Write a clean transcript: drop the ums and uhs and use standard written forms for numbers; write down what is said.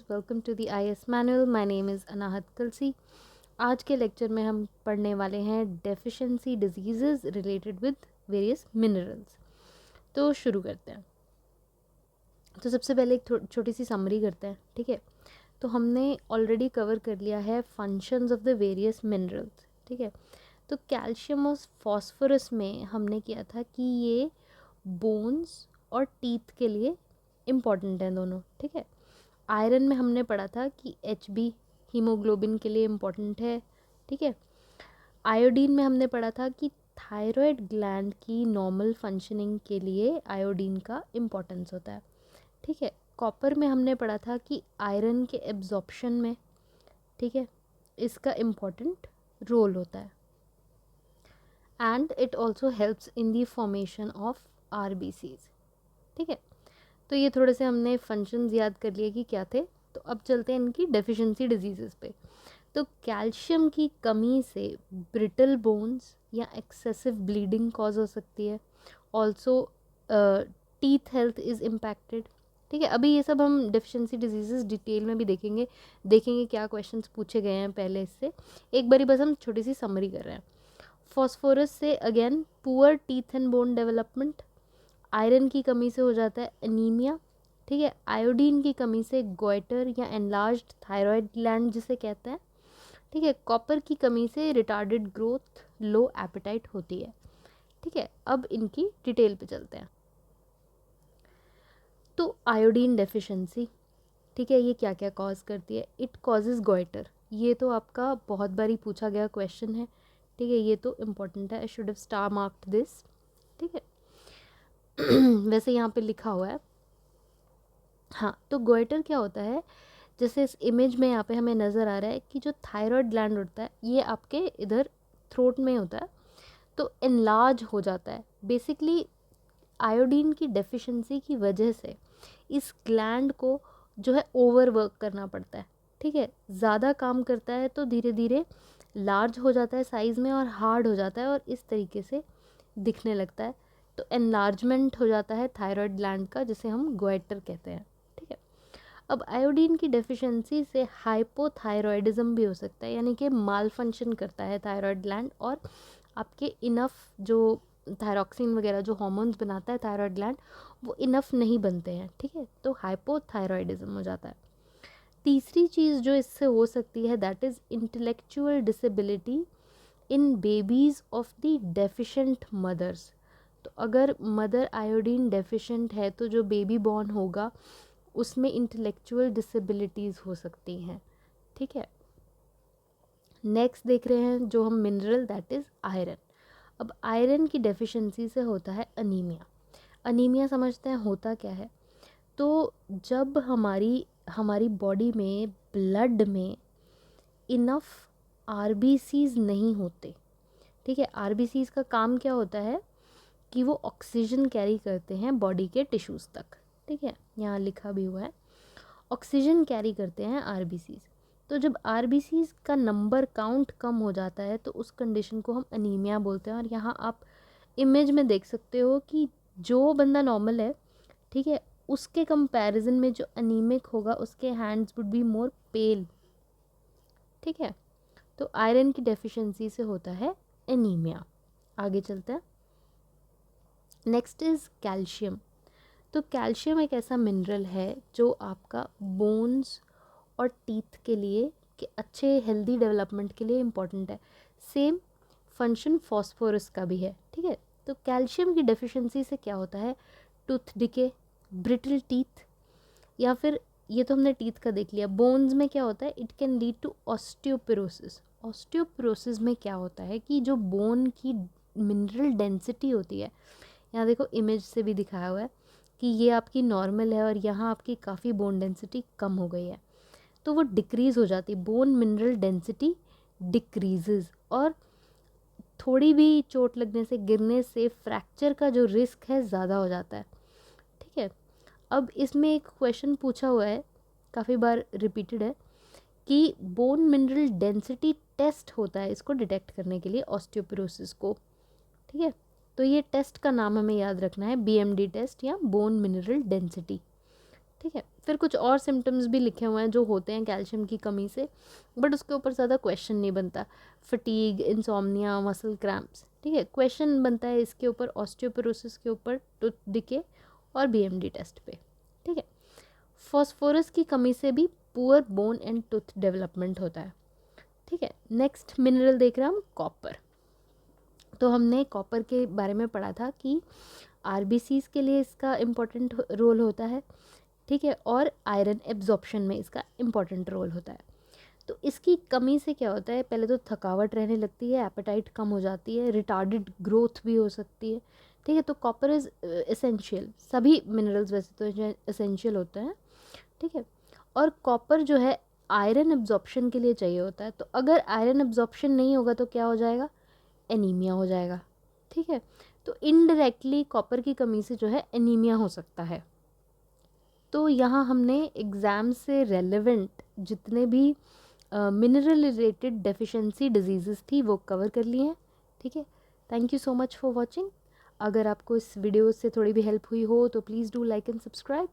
Welcome to the IAS manual. My name is Anahat Kalsi. आज के lecture में हम पढ़ने वाले हैं deficiency diseases related with various minerals. तो शुरू करते हैं। तो सबसे पहले एक छोटी सी समरी करते हैं, ठीक है। तो हमने ऑलरेडी कवर कर लिया है functions of the various minerals, ठीक है। तो कैल्शियम और फॉस्फोरस में हमने किया था कि ये बोन्स और टीथ के लिए इम्पॉर्टेंट हैं दोनों, ठीक है। आयरन में हमने पढ़ा था कि HB हीमोग्लोबिन के लिए इम्पॉर्टेंट है, ठीक है। आयोडीन में हमने पढ़ा था कि थायराइड ग्लैंड की नॉर्मल फंक्शनिंग के लिए आयोडीन का इम्पोर्टेंस होता है, ठीक है। कॉपर में हमने पढ़ा था कि आयरन के एब्जॉर्प्शन में, ठीक है, इसका इम्पॉर्टेंट रोल होता है and it also helps in the formation of RBCs, ठीक है। तो ये थोड़े से हमने फंक्शंस याद कर लिए कि क्या थे। तो अब चलते हैं इनकी डेफिशिएंसी डिजीज़ेस पे। तो कैल्शियम की कमी से ब्रिटल बोन्स या एक्सेसिव ब्लीडिंग कॉज हो सकती है। Also teeth health is impacted, ठीक है। अभी ये सब हम डेफिशिएंसी डिजीज़ेस डिटेल में भी देखेंगे क्या क्वेश्चंस पूछे गए हैं पहले इससे। एक बारी बस हम छोटी सी समरी कर रहे हैं। फॉस्फोरस से again poor teeth and bone development. Iron की कमी से हो जाता है एनीमिया, ठीक है। आयोडीन की कमी से गोइटर या एनलार्ज्ड थायराइड ग्लैंड जिसे कहते हैं, ठीक है। कॉपर की कमी से रिटार्डेड ग्रोथ, लो एपेटाइट होती है, ठीक है। अब इनकी डिटेल पे चलते हैं। तो आयोडीन डेफिशिएंसी, ठीक है, ये क्या क्या कॉज करती है? It causes goitre. ये तो आपका बहुत बारी पूछा गया क्वेश्चन है, ठीक है। ये तो इम्पोर्टेंट है, I should have star marked this, ठीक है। वैसे यहाँ पे लिखा हुआ है। हाँ, तो गोइटर क्या होता है, जैसे इस इमेज में यहाँ पे हमें नज़र आ रहा है कि जो थायराइड ग्लैंड होता है ये आपके इधर थ्रोट में होता है, तो एनलार्ज हो जाता है। बेसिकली आयोडीन की डेफिशिएंसी की वजह से इस ग्लैंड को जो है ओवरवर्क करना पड़ता है, ठीक है। ज़्यादा काम करता है तो धीरे धीरे लार्ज हो जाता है साइज़ में और हार्ड हो जाता है और इस तरीके से दिखने लगता है। तो एनलार्जमेंट हो जाता है थायराइड ग्लैंड का, जिसे हम गोइटर कहते हैं, ठीक है। अब आयोडीन की डेफिशिएंसी से हाइपोथायरॉयडिज्म भी हो सकता है, यानी कि माल फंक्शन करता है थायराइड ग्लैंड और आपके इनफ जो थायरॉक्सिन वगैरह जो हार्मोन्स बनाता है थायराइड ग्लैंड वो इनफ नहीं बनते हैं, ठीक है। तो हाइपोथायरॉयडिज्म हो जाता है। तीसरी चीज़ जो इससे हो सकती है that is intellectual disability in babies of the deficient mothers. तो अगर मदर आयोडीन डेफिशिएंट है तो जो बेबी बॉर्न होगा उसमें इंटेलेक्चुअल डिसेबिलिटीज़ हो सकती हैं, ठीक है। नेक्स्ट देख रहे हैं जो हम मिनरल दैट इज़ आयरन। अब आयरन की डेफिशिएंसी से होता है अनीमिया। अनीमिया समझते हैं होता क्या है। तो जब हमारी हमारी बॉडी में ब्लड में इनफ RBCs नहीं होते, ठीक है। RBCs का काम क्या होता है कि वो ऑक्सीजन कैरी करते हैं बॉडी के टिश्यूज़ तक, ठीक है। यहाँ लिखा भी हुआ है ऑक्सीजन कैरी करते हैं RBCs। तो जब RBCs का नंबर काउंट कम हो जाता है तो उस कंडीशन को हम अनीमिया बोलते हैं। और यहाँ आप इमेज में देख सकते हो कि जो बंदा नॉर्मल है, ठीक है, उसके कंपैरिजन में जो अनीमिक होगा उसके हैंड्स वुड बी मोर पेल, ठीक है। तो आयरन की डेफिशिएंसी से होता है एनीमिया। आगे चलते हैं। Next is calcium. तो कैल्शियम एक ऐसा मिनरल है जो आपका बोन्स और टीथ के लिए कि अच्छे हेल्दी डेवलपमेंट के लिए इम्पॉर्टेंट है। सेम फंक्शन फॉस्फोरस का भी है, ठीक है। तो कैल्शियम की डेफिशिएंसी से क्या होता है, टूथ डिके, ब्रिटल टीथ, या फिर ये तो हमने टीथ का देख लिया। बोन्स में क्या होता है, it can lead to osteoporosis. Osteoporosis में क्या होता है कि जो बोन की मिनरल डेंसिटी होती है, यहाँ देखो इमेज से भी दिखाया हुआ है कि ये आपकी नॉर्मल है और यहाँ आपकी काफ़ी बोन डेंसिटी कम हो गई है, तो वो डिक्रीज़ हो जाती है। बोन मिनरल डेंसिटी डिक्रीजेज और थोड़ी भी चोट लगने से, गिरने से फ्रैक्चर का जो रिस्क है ज़्यादा हो जाता है, ठीक है। अब इसमें एक क्वेश्चन पूछा हुआ है, काफ़ी बार रिपीटेड है, कि बोन मिनरल डेंसिटी टेस्ट होता है इसको डिटेक्ट करने के लिए ऑस्टियोपोरोसिस को, ठीक है। तो ये टेस्ट का नाम हमें याद रखना है BMD टेस्ट या बोन मिनरल डेंसिटी ठीक है। फिर कुछ और सिम्टम्स भी लिखे हुए हैं जो होते हैं कैल्शियम की कमी से, बट उसके ऊपर ज़्यादा क्वेश्चन नहीं बनता। फटीग, इंसोम्निया, मसल क्रैम्प्स, ठीक है। क्वेश्चन बनता है इसके ऊपर ऑस्टियोपोरोसिस के ऊपर, टूथ डिके और बीएमडी टेस्ट पे, ठीक है। फॉस्फोरस की कमी से भी poor bone and tooth development होता है, ठीक है। नेक्स्ट मिनरल देख रहे हैं हम, कॉपर। तो हमने कॉपर के बारे में पढ़ा था कि आरबीसीज के लिए इसका इम्पोर्टेंट रोल होता है, ठीक है, और आयरन एब्जॉर्प्शन में इसका इम्पॉर्टेंट रोल होता है। तो इसकी कमी से क्या होता है, पहले तो थकावट रहने लगती है, एपेटाइट कम हो जाती है, रिटार्डेड ग्रोथ भी हो सकती है, ठीक है। तो कॉपर इज़ एसेंशियल, सभी मिनरल्स वैसे तो एसेंशियल होते हैं, ठीक है। और कॉपर जो है आयरन एब्जॉर्प्शन के लिए चाहिए होता है। तो अगर आयरन एब्जॉर्प्शन नहीं होगा तो क्या हो जाएगा, एनीमिया हो जाएगा, ठीक है। तो इनडायरेक्टली कॉपर की कमी से जो है एनीमिया हो सकता है। तो यहाँ हमने एग्ज़ाम से रेलेवेंट जितने भी मिनरल रिलेटेड डेफिशिएंसी डिजीज़ेस थी वो कवर कर लिए हैं, ठीक है। Thank you so much for watching. अगर आपको इस वीडियो से थोड़ी भी हेल्प हुई हो तो please do like and subscribe.